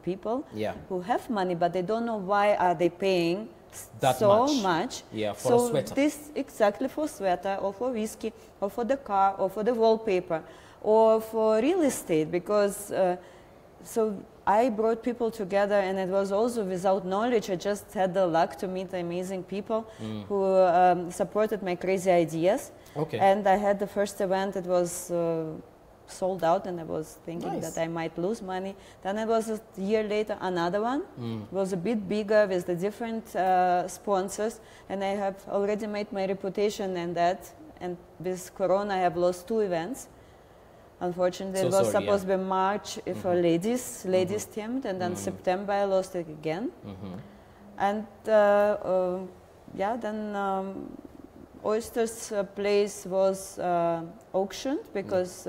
people Yeah. who have money, but they don't know why are they paying That so much. much. Yeah, for so a sweater. this exactly for sweater or for whiskey or for the car or for the wallpaper or for real estate, because so I brought people together, and it was also without knowledge. I just had the luck to meet amazing people who supported my crazy ideas. Okay. And I had the first event, it was sold out, and I was thinking Nice. that I might lose money. Then it was a year later, another one. It was a bit bigger with the different sponsors, and I have already made my reputation in that. And with Corona, I have lost 2 events. Unfortunately, So it was sorry, supposed to be March for ladies themed, and then September I lost it again. And yeah, then Oyster's place was auctioned because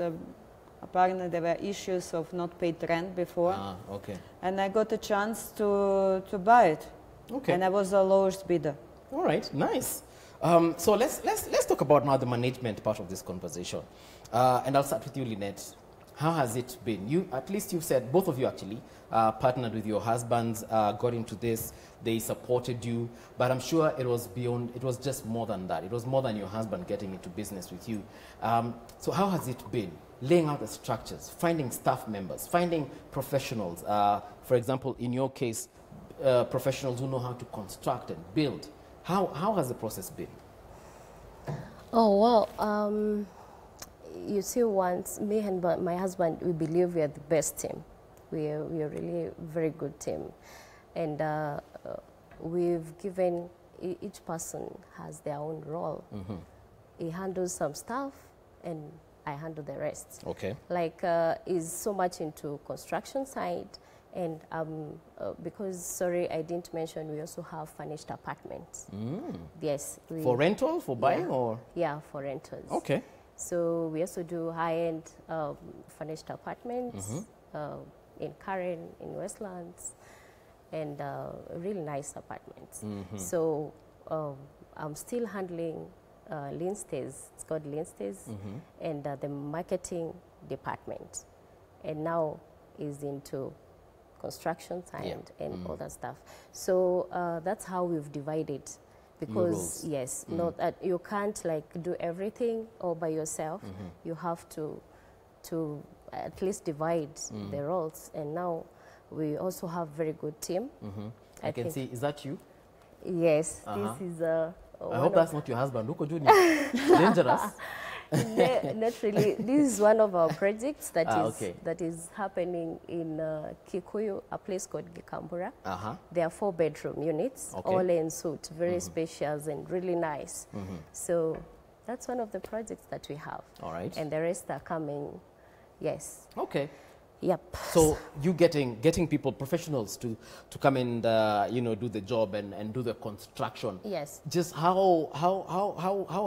apparently there were issues of not paid rent before. Ah, okay. And I got a chance to buy it. Okay. And I was the lowest bidder. All right, nice. So let's talk about now the management part of this conversation. And I'll start with you, Lynette. How has it been? You, at least you've said, both of you actually, partnered with your husbands, got into this, they supported you, but I'm sure it was beyond, it was just more than that. It was more than your husband getting into business with you. So how has it been? Laying out the structures, finding staff members, finding professionals. For example, in your case, professionals who know how to construct and build. How has the process been? Oh, well, you see, once me and my husband, we believe we are the best team. We are really a very good team. And we've given, each person has their own role. He handles some stuff, and I handle the rest. Okay. Like, is so much into construction side. And because, sorry, I didn't mention, we also have furnished apartments. Yes. For rental, for buying, or? Yeah, for rentals. Okay. So we also do high-end furnished apartments in Karen, in Westlands, and really nice apartments. So I'm still handling Lean Stays, it's called Lean Stays, and the marketing department. And now is into construction side and all that stuff. So that's how we've divided. Because yes, not that you can't like do everything all by yourself. You have to at least divide the roles. And now we also have very good team. I can see. Is that you? Yes, this is I hope that's not your husband. Look at you. Dangerous. Not really. This is one of our projects that that is happening in Kikuyu, a place called Gikambura. There are 4-bedroom units, all en suite, very spacious and really nice. So that's one of the projects that we have. All right. And the rest are coming. Yes. Okay. Yep. So you getting people, professionals to come and you know, do the job and do the construction. Yes. Just how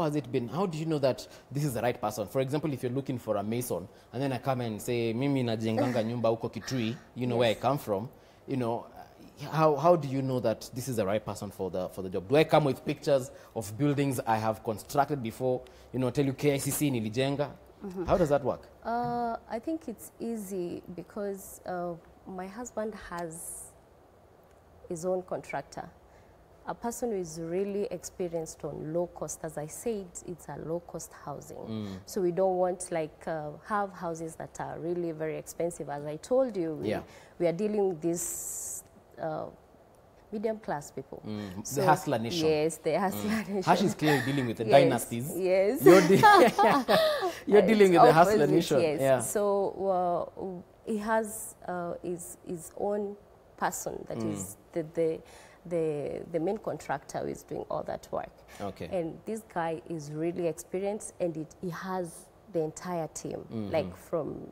has it been? How do you know that this is the right person? For example, if you're looking for a mason, and then I come and say, Mimi najenganga nyumba huko Kitui, you know where I come from, you know, how do you know that this is the right person for the job? Do I come with pictures of buildings I have constructed before, you know, tell you KICC nilijenga? How does that work? I think it's easy because my husband has his own contractor, a person who is really experienced on low cost. As I said, it's a low cost housing. So we don't want like have houses that are really very expensive. As I told you, we are dealing with this medium class people. So, the hustler nation. Yes, the hustler nation. Hash is clearly dealing with the dynasties. Yes. You're dealing with the hustler nation. Yes. Yeah. So he has his own person that is the main contractor who is doing all that work. Okay. And this guy is really experienced, and he has the entire team, like from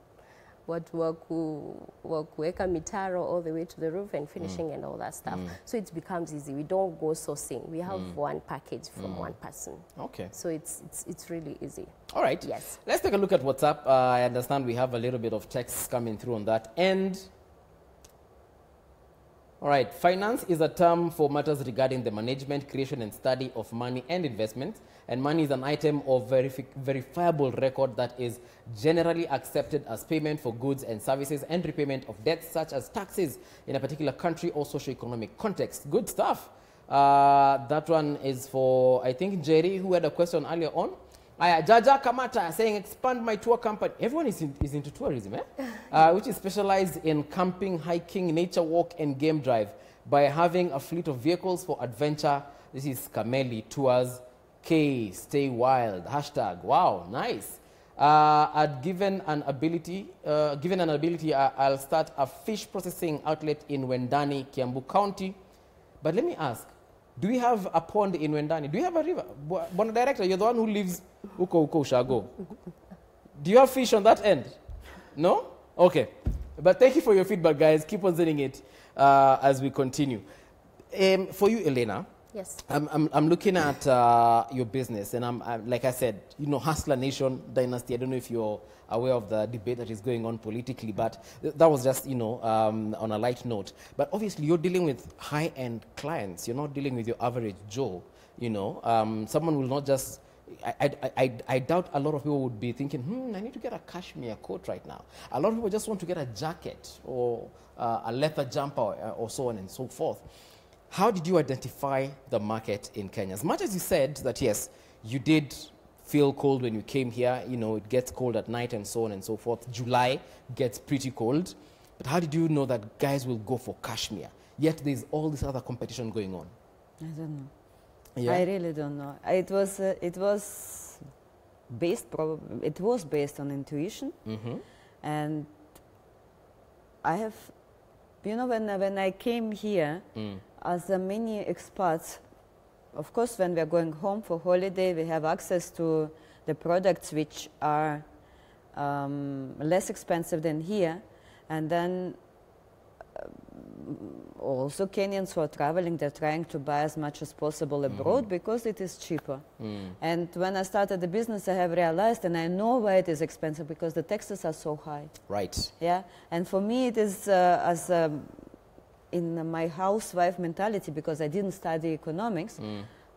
wakuweka mitaro all the way to the roof and finishing and all that stuff. So it becomes easy. We don't go sourcing. We have one package from one person. Okay. So it's really easy. All right. Yes. Let's take a look at WhatsApp. I understand we have a little bit of text coming through on that. And All right. Finance is a term for matters regarding the management, creation, and study of money and investments. And money is an item of verifiable record that is generally accepted as payment for goods and services and repayment of debts such as taxes in a particular country or socio-economic context. Good stuff. That one is for, I think, Jerry, who had a question earlier on. Jaja Kamata saying, expand my tour company. Everyone is into tourism, which is specialized in camping, hiking, nature walk, and game drive by having a fleet of vehicles for adventure. This is Kameli Tours. K, stay wild. Hashtag, wow, nice. Given an ability, I'll start a fish processing outlet in Wendani, Kiambu County. But let me ask, do we have a pond in Wendani? Do you have a river? Bona Director, you're the one who lives Uko Shago. Do you have fish on that end? No? Okay. But thank you for your feedback, guys. Keep on sending it as we continue. For you, Elena. Yes. I'm looking at your business, and I'm like I said, you know, Hustler Nation Dynasty. I don't know if you're aware of the debate that is going on politically, but that was just, you know, on a light note. But obviously, you're dealing with high-end clients. You're not dealing with your average Joe. You know, someone will not just. I doubt a lot of people would be thinking, I need to get a cashmere coat right now. A lot of people just want to get a jacket or a leather jumper or so on and so forth. How did you identify the market in Kenya? As much as you said that, yes, you did feel cold when you came here, you know, it gets cold at night and so on and so forth. July gets pretty cold. But how did you know that guys will go for cashmere? Yet there's all this other competition going on. I don't know. Yeah. I really don't know. It was based on intuition. Mm-hmm. And I have, you know, when I came here, as many expats, of course, when we are going home for holiday, we have access to the products which are less expensive than here. And then also Kenyans who are traveling, they're trying to buy as much as possible abroad because it is cheaper. And when I started the business, I have realized, and I know why it is expensive, because the taxes are so high. Right. Yeah, and for me it is in my housewife mentality, because I didn't study economics,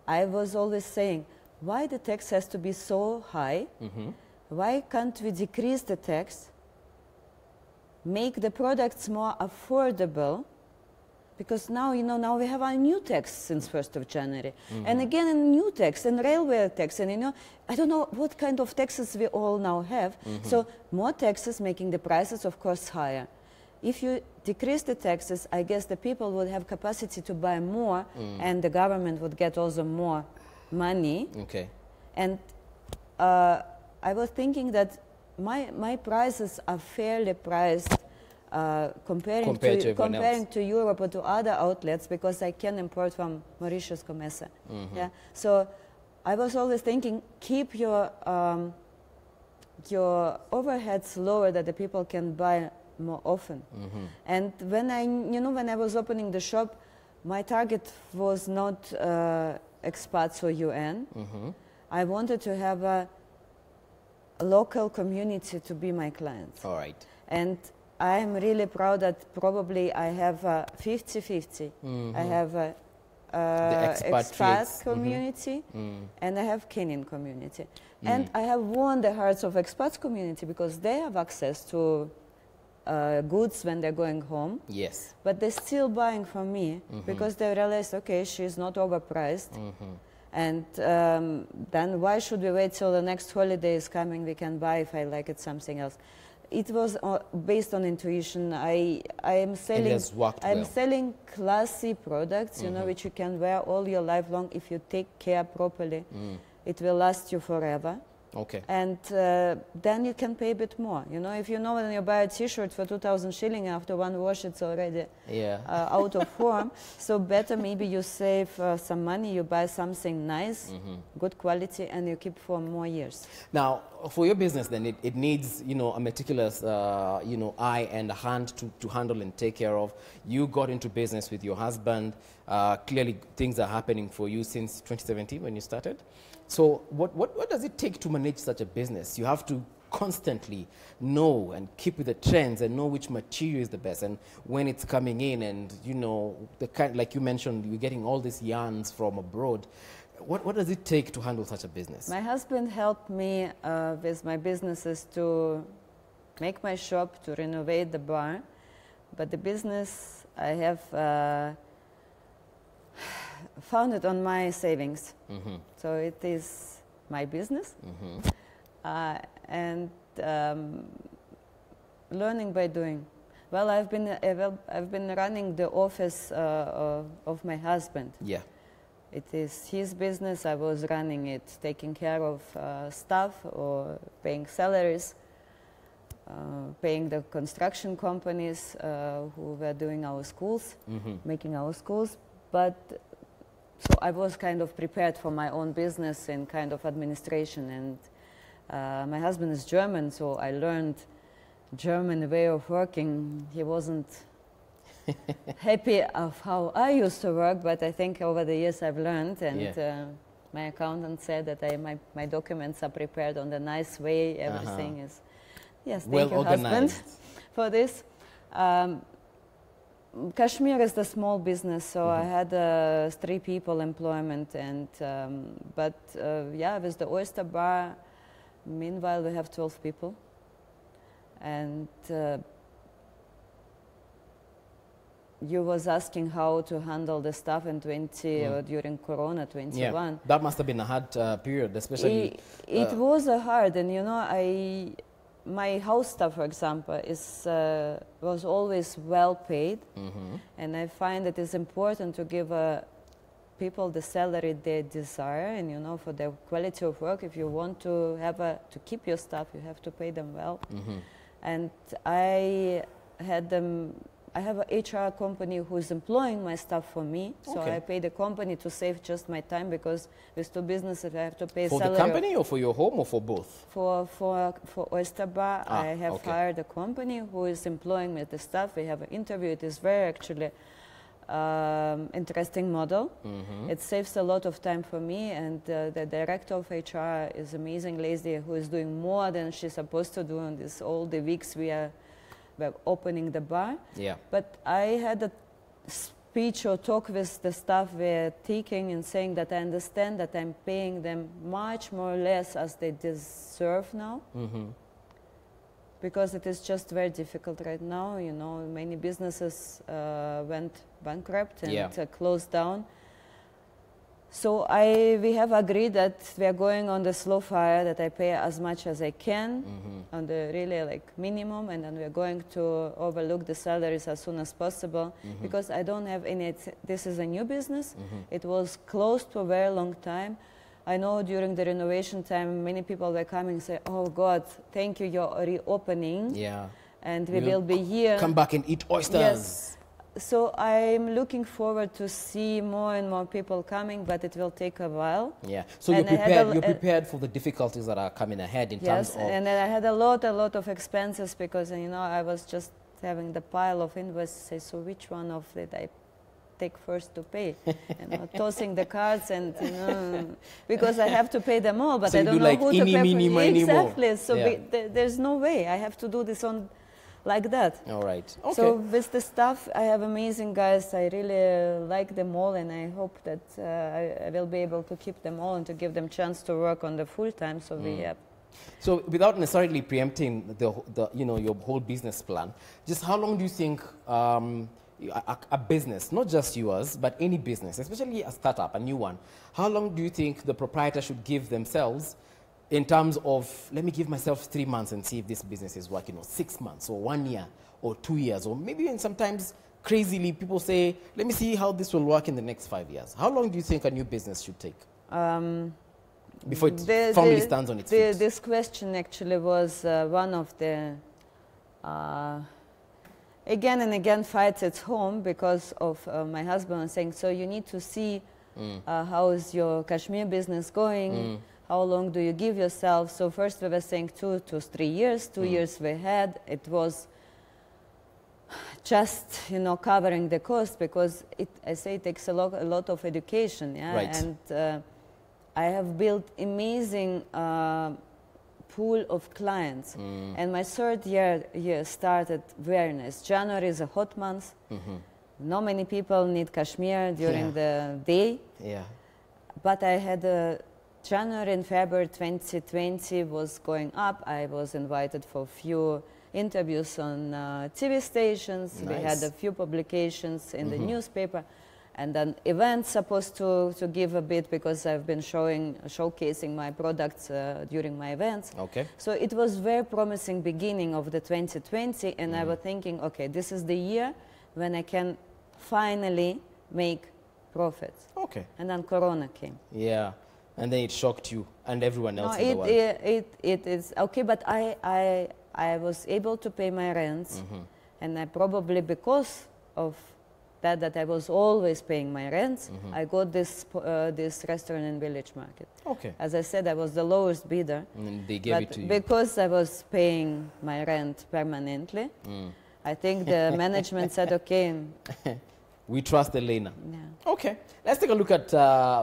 I was always saying, why the tax has to be so high? Why can't we decrease the tax, make the products more affordable? Because now, you know, now we have a new tax since 1st of January. And again, a new tax, and railway tax, and, you know, I don't know what kind of taxes we all now have. So more taxes making the prices, of course, higher. If you decrease the taxes, I guess the people would have capacity to buy more, and the government would get also more money. Okay. And I was thinking that my prices are fairly priced comparing to Europe or to other outlets, because I can import from Mauritius, Comesa. Yeah. So I was always thinking, keep your overheads lower, that the people can buy more often. And when I was opening the shop, my target was not expats or UN. I wanted to have a local community to be my clients. All right. And I am really proud that probably I have 50-50. I have a expat community, and I have Kenyan community. And I have won the hearts of expats community, because they have access to goods when they're going home. Yes. But they're still buying from me, because they realize, okay, she's not overpriced. And then why should we wait till the next holiday is coming? We can buy if I like it something else. It was based on intuition. I am selling. I'm selling classy products, you know, which you can wear all your life long if you take care properly. It will last you forever. Okay. And then you can pay a bit more. You know, if you know when you buy a T-shirt for 2,000 shilling, after one wash it's already out of form. So better maybe you save some money, you buy something nice, good quality, and you keep for more years. Now, for your business, then it needs, you know, a meticulous, you know, eye and a hand to handle and take care of. You got into business with your husband. Clearly, things are happening for you since 2017 when you started. So what does it take to manage such a business? You have to constantly know and keep with the trends and know which material is the best and when it's coming in, and you know, the kind, like you mentioned, you're getting all these yarns from abroad. What does it take to handle such a business? My husband helped me with my businesses to make my shop, to renovate the bar, but the business I have founded on my savings. So it is my business, and learning by doing. Well, I've been running the office of my husband. Yeah. It is his business. I was running it, taking care of staff or paying salaries, paying the construction companies who were doing our schools, making our schools. But so I was kind of prepared for my own business and kind of administration. And my husband is German, so I learned German way of working. He wasn't happy of how I used to work, but I think over the years I've learned, and my accountant said that my documents are prepared on the nice way, everything is, yes, thank you, husband, for this. Kashmir is the small business, so I had 3 people employment, and but yeah, with the oyster bar, meanwhile we have 12 people, and you was asking how to handle the stuff in 20 or during Corona 21. Yeah, that must have been a hard period, especially. It was hard, and you know, my house staff, for example, was always well paid, and I find it is important to give people the salary they desire, and you know, for the quality of work. If you want to have to keep your staff, you have to pay them well. And I have an HR company who is employing my staff for me, so I pay the company to save just my time, because with 2 businesses I have to pay salary. For the company or for your home or for both? For Oyster Bar, I have hired a company who is employing me the staff. We have an interview. It is very actually interesting model. It saves a lot of time for me, and the director of HR is an amazing lady who is doing more than she's supposed to do in all the weeks we're opening the bar. Yeah. But I had a speech or talk with the staff we're taking and saying that I understand that I'm paying them much more or less as they deserve now. Because it is just very difficult right now. You know, many businesses went bankrupt and closed down. So we have agreed that we are going on the slow fire, that I pay as much as I can on the really like minimum, and then we are going to overlook the salaries as soon as possible, because I don't have any, this is a new business. It was closed for a very long time. I know during the renovation time, many people were coming and say, oh God, thank you, you're reopening. Yeah. And we will be here. Come back and eat oysters. Yes. So I'm looking forward to see more and more people coming, but it will take a while. Yeah. So you're prepared for the difficulties that are coming ahead in terms of... Yes, and then I had a lot of expenses, because, you know, I was just having the pile of invoices. So which one of it I take first to pay? You know, tossing the cards, and, you know, because I have to pay them all, but so I don't know who to pay for. Exactly. So there's no way. I have to do this on... like that. All right. Okay. So with the staff, I have amazing guys. I really like them all, and I hope that I will be able to keep them all and to give them chance to work on the full time. So we have. So without necessarily preempting the you know, your whole business plan, just how long do you think a business, not just yours, but any business, especially a startup, a new one, how long do you think the proprietor should give themselves in terms of, let me give myself 3 months and see if this business is working, or 6 months, or 1 year, or 2 years, or maybe even sometimes crazily people say, let me see how this will work in the next 5 years. How long do you think a new business should take before it firmly stands on its feet? This question actually was one of the again and again fights at home, because of my husband saying, so you need to see how is your Kashmir business going. How long do you give yourself? So first we were saying 2 to 3 years. 2 years we had. It was just, you know, covering the cost, because I say it takes a lot of education. Yeah. Right. And I have built amazing pool of clients. And my third year started very nice. January is a hot month. Not many people need cashmere during the day. But I had January and February 2020 was going up. I was invited for a few interviews on TV stations. We had a few publications in the newspaper. And then events supposed to give a bit because I've been showcasing my products during my events. So it was very promising beginning of the 2020, and I was thinking, okay, this is the year when I can finally make profits. And then Corona came. And then it shocked you and everyone else in the world. It is okay, but I was able to pay my rents, and I probably because of that I was always paying my rents, I got this restaurant in Village Market. As I said, I was the lowest bidder. And they gave it to you. Because I was paying my rent permanently, I think the management said, okay. We trust Elena. Okay, let's take a look at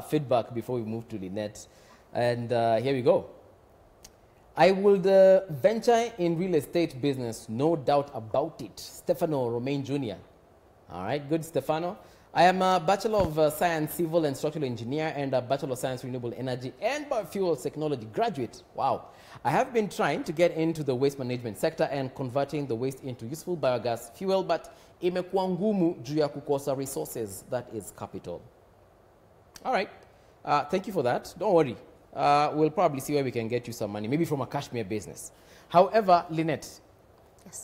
feedback before we move to Lynette. And here we go. I would venture in real estate business, no doubt about it. Stefano Romain Jr. All right, good, Stefano. I am a Bachelor of Science Civil and Structural Engineer and a Bachelor of Science Renewable Energy and Biofuels Technology graduate. Wow. I have been trying to get into the waste management sector and converting the waste into useful biogas fuel, but imekuwa ngumu juu ya kukosa resources, that is capital. All right. Thank you for that. Don't worry. We'll probably see where we can get you some money, maybe from a cashmere business. However, Lynette,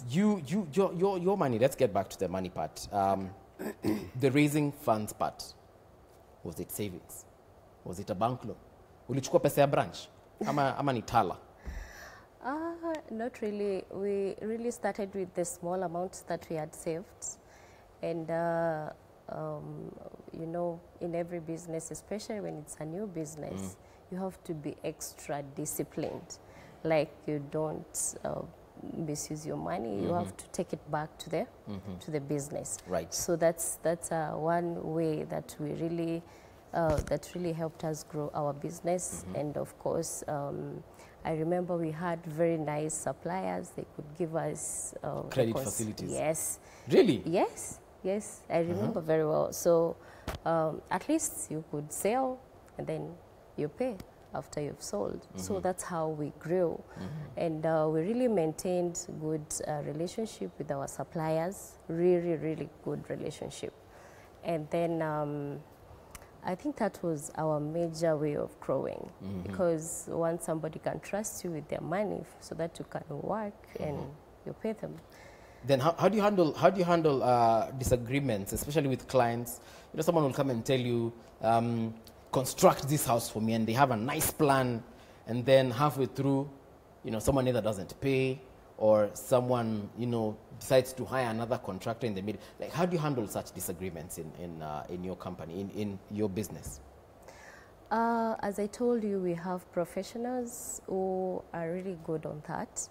your money, let's get back to the money part. The raising funds part. Was it savings? Was it a bank loan? Ulichukua pesa ya branch? Ama ni tala? Not really. We really started with the small amounts that we had saved. And, you know, in every business, especially when it's a new business, you have to be extra disciplined. Like you don't misuse your money, you have to take it back to the business. Right. So that's one way that we really that really helped us grow our business. And of course, I remember we had very nice suppliers. They could give us credit facilities. Yes. Really? Yes. Yes, I remember very well. So at least you could sell and then you pay after you've sold. So that's how we grew. And we really maintained good relationship with our suppliers, really good relationship. And then I think that was our major way of growing, because once somebody can trust you with their money so that you can work and you pay them. Then how do you handle disagreements, especially with clients? You know, someone will come and tell you, construct this house for me, and they have a nice plan, and then halfway through, you know, someone either doesn't pay or someone, you know, decides to hire another contractor in the middle. Like, how do you handle such disagreements in your company, in your business? As I told you, we have professionals who are really good on that.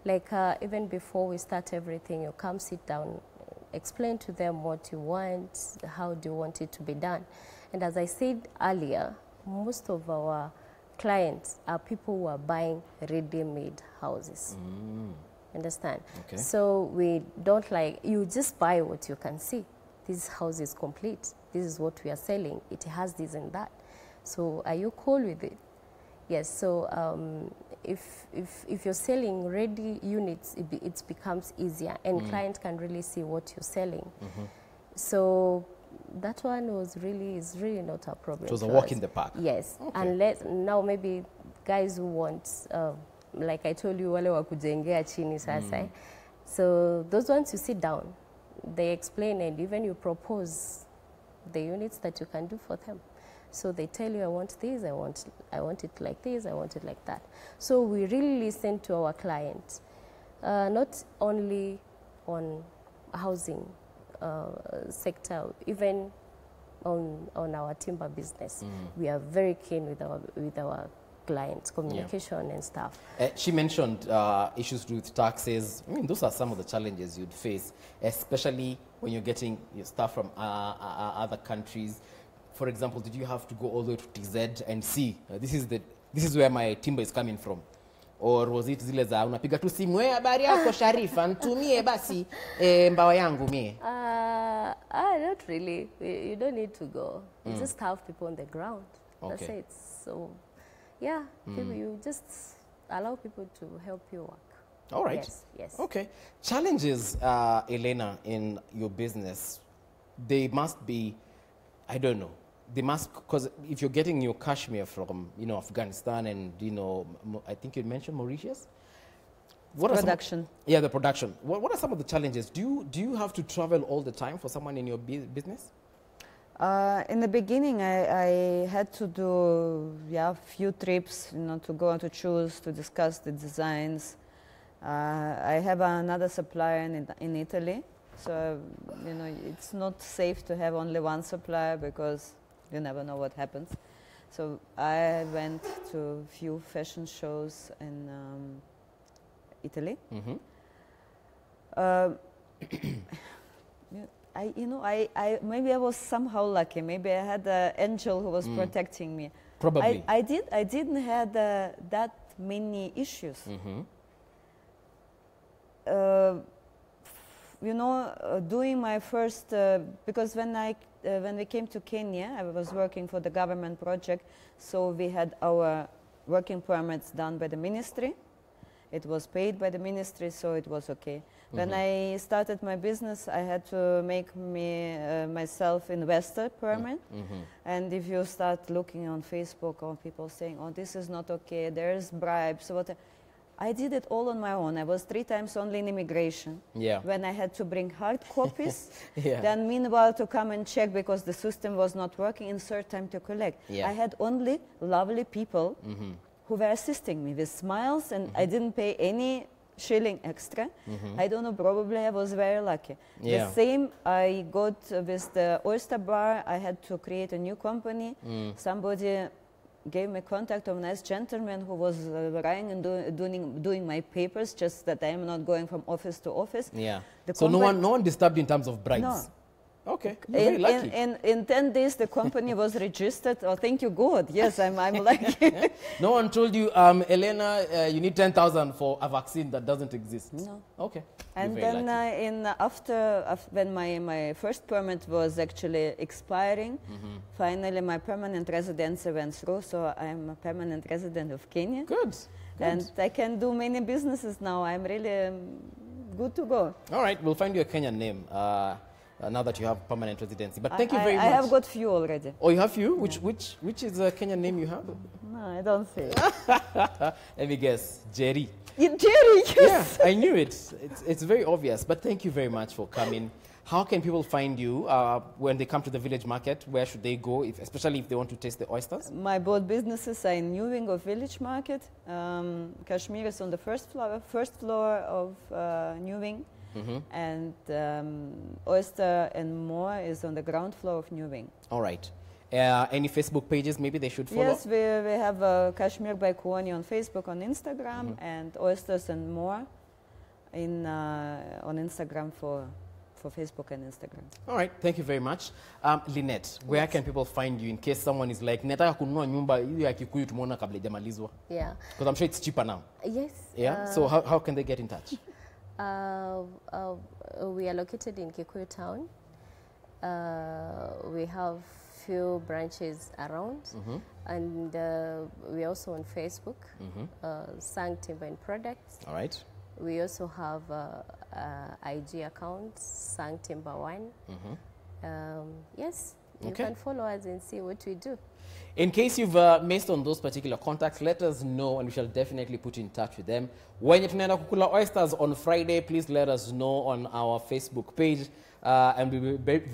Like even before we start everything, you come sit down, explain to them what you want, how do you want it to be done. And as I said earlier, most of our clients are people who are buying ready-made houses. Understand? Okay. So we don't like, you just buy what you can see. This house is complete. This is what we are selling. It has this and that. So are you cool with it? Yes. So if you're selling ready units, it becomes easier, and client can really see what you're selling. So that one is really not a problem. It was a walk in the park. Yes. Okay. Unless now maybe guys who want, like I told you, wale wakujengea chini sasa. So those ones you sit down, they explain, and even you propose the units that you can do for them. So they tell you, I want this, I want it like this, I want it like that. So we really listen to our clients, not only on housing sector, even on our timber business. We are very keen with our clients, communication and stuff. She mentioned issues with taxes. I mean, those are some of the challenges you'd face, especially when you're getting your stuff from other countries. For example, did you have to go all the way to TZ and see, this is where my timber is coming from? or was it zile za unapiga tu simu, habari yako Sharifa, nitumie basi mbao yangu mie? Not really. You don't need to go. You just have people on the ground. That's it. So, yeah, people, you just allow people to help you work. All right. Yes, yes. Okay. Challenges, Elena, in your business, they must be, I don't know, they must, because if you're getting your cashmere from, you know, Afghanistan and, you know, I think you mentioned Mauritius? What Production. Yeah, the production. What are some of the challenges? Do you have to travel all the time for someone in your business? In the beginning, I had to do few trips, you know, to go and to choose, to discuss the designs. I have another supplier in Italy, so you know it's not safe to have only one supplier because you never know what happens. So I went to a few fashion shows in Italy. Maybe I was somehow lucky. Maybe I had an angel who was protecting me. Probably. I didn't have that many issues. You know, doing my first because when we came to Kenya, I was working for the government project, so we had our working permits done by the ministry. It was paid by the ministry, so it was okay. When I started my business, I had to make myself investor permit. And if you start looking on Facebook or people saying, oh, this is not okay, there's bribes, I did it all on my own. I was 3 times only in immigration. When I had to bring hard copies, then meanwhile to come and check because the system was not working, and third time to collect. I had only lovely people who were assisting me with smiles, and I didn't pay any shilling extra. I don't know, probably I was very lucky. The same I got with the oyster bar. I had to create a new company. Somebody gave me contact of a nice gentleman who was writing and doing my papers, just that I am not going from office to office. So no one disturbed in terms of bribes? No. Okay, you're very lucky. In 10 days, the company was registered. Oh, thank you, God. Yes, I'm lucky. No one told you, Elena, you need 10,000 for a vaccine that doesn't exist? No. Okay. And then after when my first permit was actually expiring, finally my permanent residency went through, so I'm a permanent resident of Kenya. Good. And I can do many businesses now. I'm really good to go. All right, we'll find you a Kenyan name. Now that you have permanent residency. But thank you very much. I have got few already. Oh, you have few? Which is the Kenyan name you have? No, I don't say. Let me guess. Jerry. Jerry, yes. Yeah, I knew it. It's very obvious. But thank you very much for coming. How can people find you when they come to the village market? Where should they go, especially if they want to taste the oysters? My both businesses are in New Wing of Village Market. Kashmir is on the first floor of New Wing. And Oyster and More is on the ground floor of New Wing. All right. Any Facebook pages maybe they should follow? Yes, we have Kashmir by Kuoni on Facebook, on Instagram, and Oysters and More on Instagram for Facebook and Instagram. All right, thank you very much. Lynette, where can people find you in case someone is like, nataka kununua nyumba hiyo ya Kikuyu tumeona kabla hajamalizwa? Yeah. Because I'm sure it's cheaper now. Yes. Yeah. So how can they get in touch? We are located in Kikuyu town. We have few branches around, and we're also on Facebook, Sang Timber and Products. All right. We also have IG account, Sang Timber One. Yes, you can follow us and see what we do. In case you've missed on those particular contacts, let us know and we shall definitely put you in touch with them. When you tunaenda kukula oysters on Friday, please let us know on our Facebook page. And we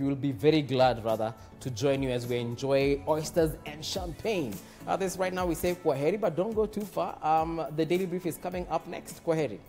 will be very glad, rather, to join you as we enjoy oysters and champagne. This right now we say kwaheri, but don't go too far. The Daily Brief is coming up next. Kwaheri.